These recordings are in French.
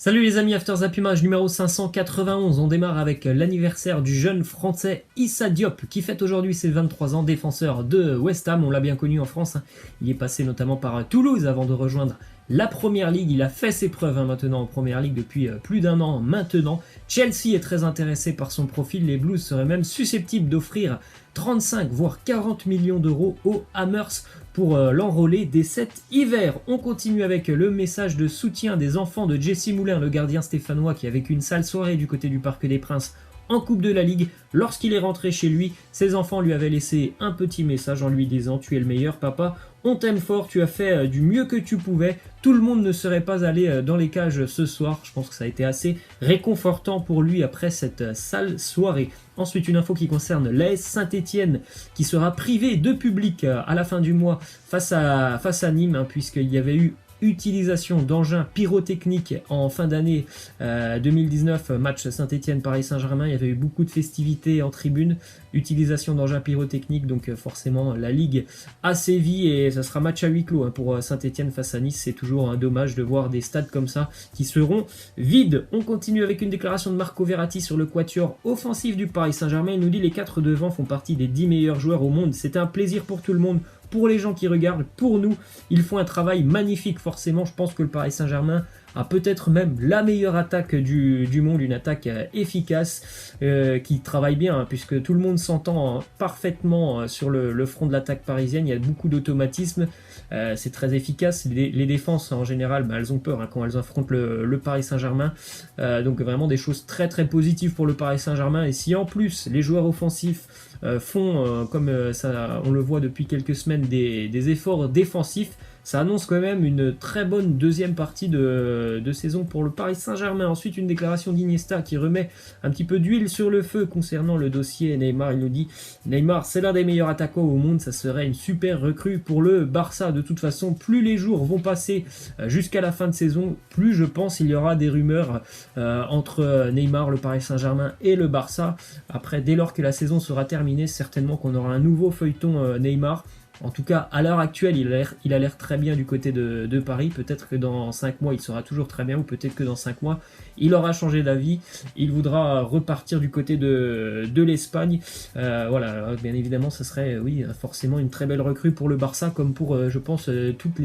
Salut les amis, After Zap Image numéro 591. On démarre avec l'anniversaire du jeune français Issa Diop qui fête aujourd'hui ses 23 ans, défenseur de West Ham. On l'a bien connu en France. Il est passé notamment par Toulouse avant de rejoindre la Première Ligue. Il a fait ses preuves maintenant en Première Ligue depuis plus d'un an maintenant. Chelsea est très intéressé par son profil. Les Blues seraient même susceptibles d'offrir 35 voire 40 millions d'euros aux Hammers pour l'enrôler dès cet hiver. On continue avec le message de soutien des enfants de Jesse Moulin, le gardien stéphanois qui a vécu une sale soirée du côté du Parc des Princes en Coupe de la Ligue. Lorsqu'il est rentré chez lui, ses enfants lui avaient laissé un petit message en lui disant « Tu es le meilleur papa, on t'aime fort, tu as fait du mieux que tu pouvais, tout le monde ne serait pas allé dans les cages ce soir ». Je pense que ça a été assez réconfortant pour lui après cette sale soirée. Ensuite, une info qui concerne l'AS Saint-Etienne qui sera privé de public à la fin du mois face à Nîmes, puisqu'il y avait eu utilisation d'engins pyrotechniques en fin d'année 2019, match Saint-Etienne-Paris Saint-Germain. Il y avait eu beaucoup de festivités en tribune, utilisation d'engins pyrotechniques, donc forcément la Ligue a sévi et ça sera match à huis clos pour Saint-Etienne face à Nice. C'est toujours dommage de voir des stades comme ça qui seront vides. On continue avec une déclaration de Marco Verratti sur le quatuor offensif du Paris Saint-Germain. Il nous dit: les 4 devant font partie des 10 meilleurs joueurs au monde. C'est un plaisir pour tout le monde, pour les gens qui regardent, pour nous. Ils font un travail magnifique forcément. Je pense que le Paris Saint-Germain a peut-être même la meilleure attaque du monde, une attaque efficace qui travaille bien, puisque tout le monde s'entend parfaitement sur le front de l'attaque parisienne. Il y a beaucoup d'automatisme, c'est très efficace. Les défenses en général, elles ont peur quand elles affrontent le Paris Saint-Germain, donc vraiment des choses très très positives pour le Paris Saint-Germain. Et si en plus les joueurs offensifs font, comme ça on le voit depuis quelques semaines, des efforts défensifs, ça annonce quand même une très bonne deuxième partie de saison pour le Paris Saint-Germain. Ensuite, une déclaration d'Iniesta qui remet un petit peu d'huile sur le feu concernant le dossier Neymar. Il nous dit: Neymar, c'est l'un des meilleurs attaquants au monde, ça serait une super recrue pour le Barça. De toute façon, plus les jours vont passer jusqu'à la fin de saison, plus je pense il y aura des rumeurs entre Neymar, le Paris Saint-Germain et le Barça. Après, dès lors que la saison sera terminée, certainement qu'on aura un nouveau feuilleton Neymar. En tout cas, à l'heure actuelle, il a l'air très bien du côté de Paris. Peut-être que dans 5 mois, il sera toujours très bien, ou peut-être que dans 5 mois, il aura changé d'avis. Il voudra repartir du côté de l'Espagne. Voilà, bien évidemment, ce serait forcément une très belle recrue pour le Barça, comme pour, je pense,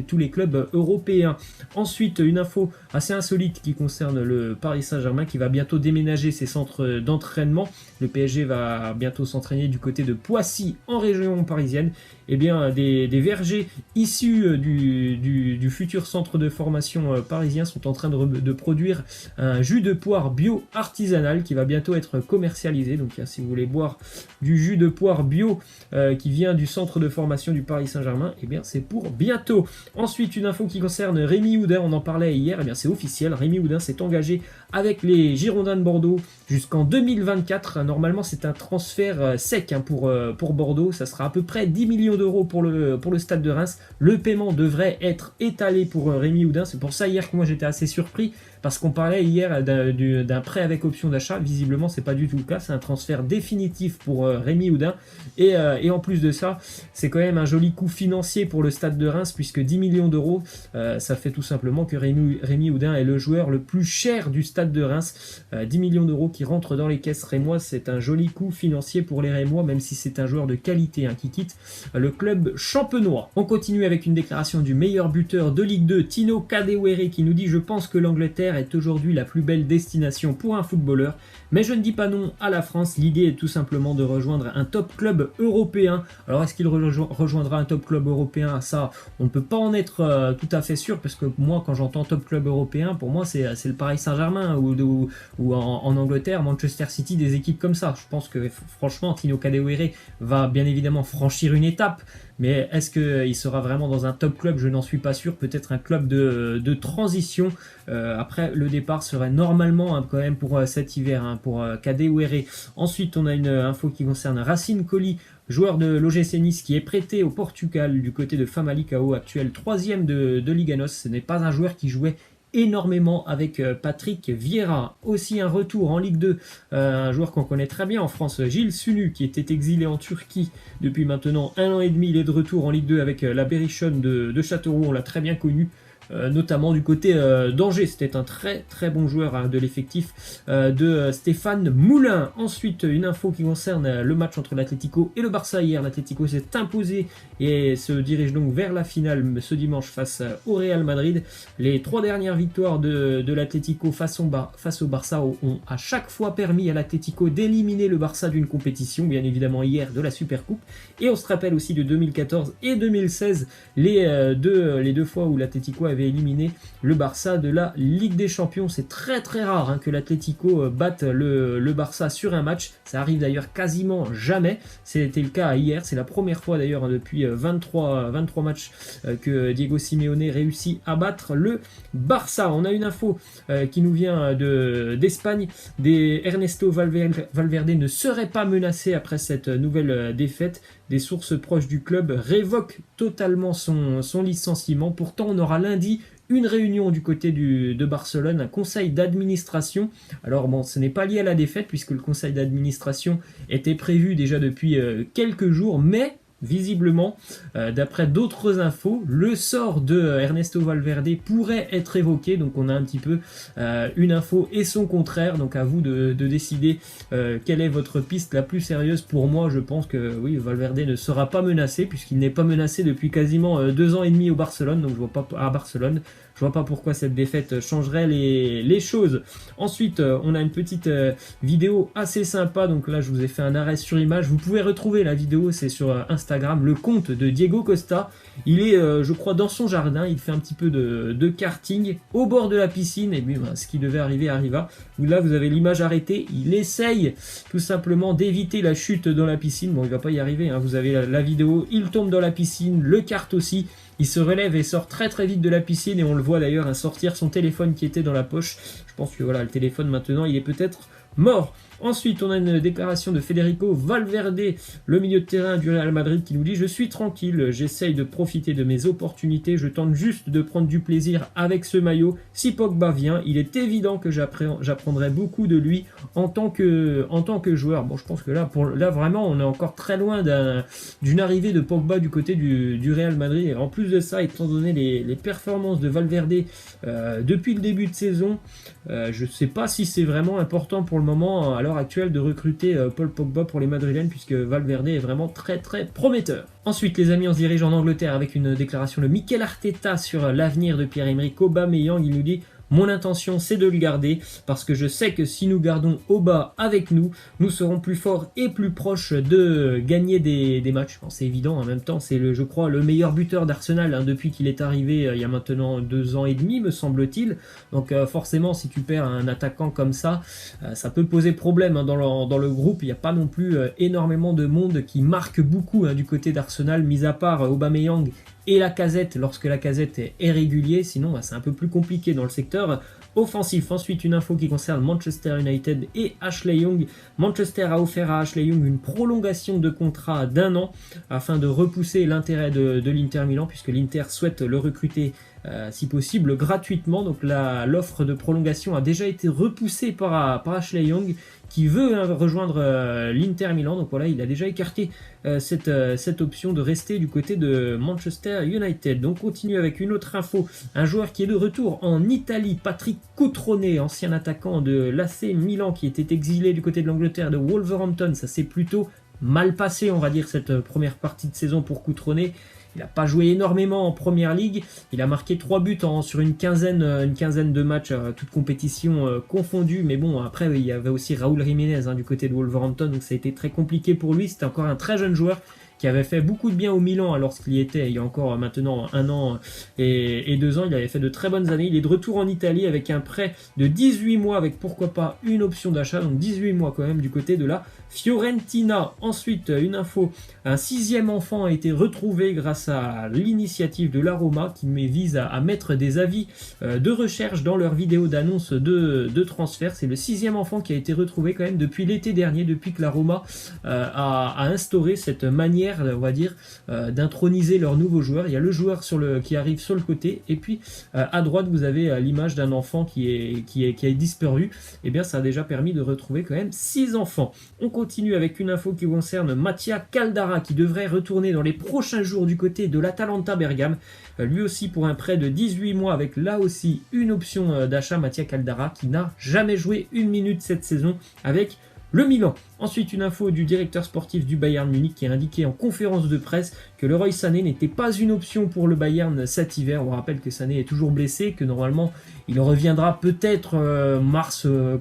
tous les clubs européens. Ensuite, une info assez insolite qui concerne le Paris Saint-Germain, qui va bientôt déménager ses centres d'entraînement. Le PSG va bientôt s'entraîner du côté de Poissy, en région parisienne. Eh bien, des vergers issus du futur centre de formation parisien sont en train de produire un jus de poire bio artisanal qui va bientôt être commercialisé. Donc si vous voulez boire du jus de poire bio qui vient du centre de formation du Paris Saint-Germain, eh bien c'est pour bientôt. Ensuite, une info qui concerne Rémi Oudin, on en parlait hier, eh bien c'est officiel, Rémi Oudin s'est engagé avec les Girondins de Bordeaux jusqu'en 2024. Normalement, c'est un transfert sec pour Bordeaux. Ça sera à peu près 10 millions d'euros pour le stade de Reims. Le paiement devrait être étalé pour Rémi Oudin. C'est pour ça hier que moi j'étais assez surpris, parce qu'on parlait hier d'un prêt avec option d'achat. Visiblement, c'est pas du tout le cas. C'est un transfert définitif pour Rémi Oudin. Et en plus de ça, c'est quand même un joli coup financier pour le stade de Reims, puisque 10 millions d'euros, ça fait tout simplement que Rémi Oudin est le joueur le plus cher du stade de Reims. 10 millions d'euros qui rentrent dans les caisses rémoises, c'est un joli coup financier pour les Rémois, même si c'est un joueur de qualité qui quitte le club champenois. On continue avec une déclaration du meilleur buteur de Ligue 2, Tino Kadewere, qui nous dit: je pense que l'Angleterre est aujourd'hui la plus belle destination pour un footballeur, mais je ne dis pas non à la France. L'idée est tout simplement de rejoindre un top club européen. Alors est-ce qu'il rejoindra un top club européen? Ça, on ne peut pas en être tout à fait sûr, parce que moi, quand j'entends top club européen, pour moi c'est le Paris Saint-Germain ou en Angleterre, Manchester City, des équipes comme ça. Je pense que franchement, Tino Kadewere va bien évidemment franchir une étape, mais est-ce qu'il sera vraiment dans un top club? Je n'en suis pas sûr. Peut-être un club de transition. Après, le départ serait normalement quand même pour cet hiver, pour Kadewere. Ensuite, on a une info qui concerne Racine Colli, joueur de l'OGC Nice, qui est prêté au Portugal du côté de Famalicão, actuel 3e de Liga NOS. Ce n'est pas un joueur qui jouait énormément avec Patrick Vieira. Aussi un retour en Ligue 2, un joueur qu'on connaît très bien en France, Gilles Sunu, qui était exilé en Turquie depuis maintenant 1 an et demi. Il est de retour en Ligue 2 avec la Berrichonne de Châteauroux, on l'a très bien connu. notamment du côté d'Angers. C'était un très très bon joueur hein, de l'effectif de Stéphane Moulin. Ensuite, une info qui concerne le match entre l'Atlético et le Barça hier. L'Atlético s'est imposé et se dirige donc vers la finale ce dimanche face au Real Madrid. Les 3 dernières victoires de l'Atlético face au Barça ont à chaque fois permis à l'Atlético d'éliminer le Barça d'une compétition, bien évidemment hier de la Supercoupe. Et on se rappelle aussi de 2014 et 2016, les deux fois où l'Atlético avait éliminé le Barça de la Ligue des Champions. C'est très très rare hein, que l'Atlético batte le Barça sur un match. Ça arrive d'ailleurs quasiment jamais. C'était le cas hier. C'est la première fois d'ailleurs hein, depuis 23 matchs que Diego Simeone réussit à battre le Barça. On a une info qui nous vient d'Espagne. Ernesto Valverde ne serait pas menacé après cette nouvelle défaite. Des sources proches du club révoquent totalement son licenciement. Pourtant, on aura lundi une réunion du côté de Barcelone, un conseil d'administration. Alors bon, ce n'est pas lié à la défaite puisque le conseil d'administration était prévu déjà depuis quelques jours, mais visiblement, d'après d'autres infos, le sort de Ernesto Valverde pourrait être évoqué. Donc on a un petit peu une info et son contraire. Donc à vous de décider quelle est votre piste la plus sérieuse. Pour moi, je pense que oui, Valverde ne sera pas menacé puisqu'il n'est pas menacé depuis quasiment 2 ans et demi au Barcelone. Donc je vois pas à Barcelone. Je vois pas pourquoi cette défaite changerait les choses. Ensuite, on a une petite vidéo assez sympa. Donc là, je vous ai fait un arrêt sur image. Vous pouvez retrouver la vidéo, c'est sur Instagram, le compte de Diego Costa. Il est, je crois, dans son jardin. Il fait un petit peu de karting au bord de la piscine. Et puis, ce qui devait arriver arriva. Là, vous avez l'image arrêtée. Il essaye tout simplement d'éviter la chute dans la piscine. Bon, il va pas y arriver. Hein. Vous avez la vidéo. Il tombe dans la piscine. Le kart aussi. Il se relève et sort très très vite de la piscine et on le voit d'ailleurs à sortir son téléphone qui était dans la poche. Je pense que voilà, le téléphone maintenant il est peut-être mort. Ensuite, on a une déclaration de Federico Valverde, le milieu de terrain du Real Madrid, qui nous dit « Je suis tranquille, j'essaye de profiter de mes opportunités, je tente juste de prendre du plaisir avec ce maillot. Si Pogba vient, il est évident que j'apprendrai beaucoup de lui en tant que joueur. » Bon, je pense que là vraiment, on est encore très loin d'une arrivée de Pogba du côté du Real Madrid. Et en plus de ça, étant donné les performances de Valverde depuis le début de saison, je ne sais pas si c'est vraiment important pour le moment, à l'heure actuelle, de recruter Paul Pogba pour les Madrilènes, puisque Valverde est vraiment très très prometteur. Ensuite, les amis, on se dirige en Angleterre avec une déclaration de Mikel Arteta sur l'avenir de Pierre-Emerick Aubameyang. Il nous dit: mon intention, c'est de le garder parce que je sais que si nous gardons Auba avec nous, nous serons plus forts et plus proches de gagner des matchs. Bon, c'est évident, en même temps, c'est, je crois, le meilleur buteur d'Arsenal hein, depuis qu'il est arrivé il y a maintenant 2 ans et demi, me semble-t-il. Donc forcément, si tu perds un attaquant comme ça, ça peut poser problème hein, dans le groupe. Il n'y a pas non plus énormément de monde qui marque beaucoup hein, du côté d'Arsenal, mis à part Aubameyang et Lacazette lorsque Lacazette est régulier. Sinon, c'est un peu plus compliqué dans le secteur offensif. Ensuite, une info qui concerne Manchester United et Ashley Young. Manchester a offert à Ashley Young une prolongation de contrat d'1 an afin de repousser l'intérêt de l'Inter Milan, puisque l'Inter souhaite le recruter si possible gratuitement. Donc l'offre de prolongation a déjà été repoussée par Ashley Young, qui veut rejoindre l'Inter Milan. Donc voilà, il a déjà écarté cette option de rester du côté de Manchester United. Donc on continue avec une autre info, un joueur qui est de retour en Italie, Patrick Cutrone, ancien attaquant de l'AC Milan qui était exilé du côté de l'Angleterre, de Wolverhampton. Ça s'est plutôt mal passé, on va dire, cette première partie de saison pour Cutrone. Il n'a pas joué énormément en Première Ligue. Il a marqué 3 buts sur une quinzaine de matchs, toutes compétitions confondues. Mais bon, après, il y avait aussi Raúl Jiménez du côté de Wolverhampton. Donc ça a été très compliqué pour lui. C'était encore un très jeune joueur qui avait fait beaucoup de bien au Milan lorsqu'il y était il y a encore maintenant 1 an et 2 ans. Il avait fait de très bonnes années. Il est de retour en Italie avec un prêt de 18 mois avec pourquoi pas une option d'achat. Donc 18 mois quand même du côté de la Fiorentina. Ensuite, une info, un 6e enfant a été retrouvé grâce à l'initiative de la Roma qui vise à mettre des avis de recherche dans leur vidéo d'annonce de transfert. C'est le 6e enfant qui a été retrouvé quand même depuis l'été dernier, depuis que la Roma a instauré cette manière manière, on va dire, d'introniser leur nouveau joueur. Il y a le joueur qui arrive sur le côté, et puis à droite, vous avez l'image d'un enfant qui a disparu. Et bien, ça a déjà permis de retrouver quand même 6 enfants. On continue avec une info qui concerne Mattia Caldara, qui devrait retourner dans les prochains jours du côté de l'Atalanta Bergame. Lui aussi pour un prêt de 18 mois, avec là aussi une option d'achat. Mattia Caldara qui n'a jamais joué une minute cette saison avec le Milan. Ensuite, une info du directeur sportif du Bayern Munich qui a indiqué en conférence de presse que Leroy Sané n'était pas une option pour le Bayern cet hiver. On rappelle que Sané est toujours blessé, que normalement il reviendra peut-être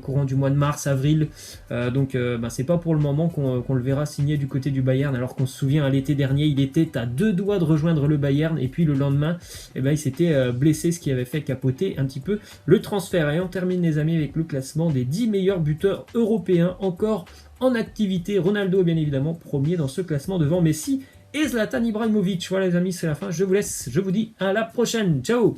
courant du mois de mars, avril. Donc c'est pas pour le moment qu'on le verra signer du côté du Bayern, alors qu'on se souvient à l'été dernier, il était à 2 doigts de rejoindre le Bayern, et puis le lendemain, il s'était blessé, ce qui avait fait capoter un petit peu le transfert. Et on termine les amis avec le classement des 10 meilleurs buteurs européens encore en activité. Ronaldo bien évidemment premier dans ce classement devant Messi et Zlatan Ibrahimovic. Voilà les amis, c'est la fin, je vous laisse, je vous dis à la prochaine, ciao.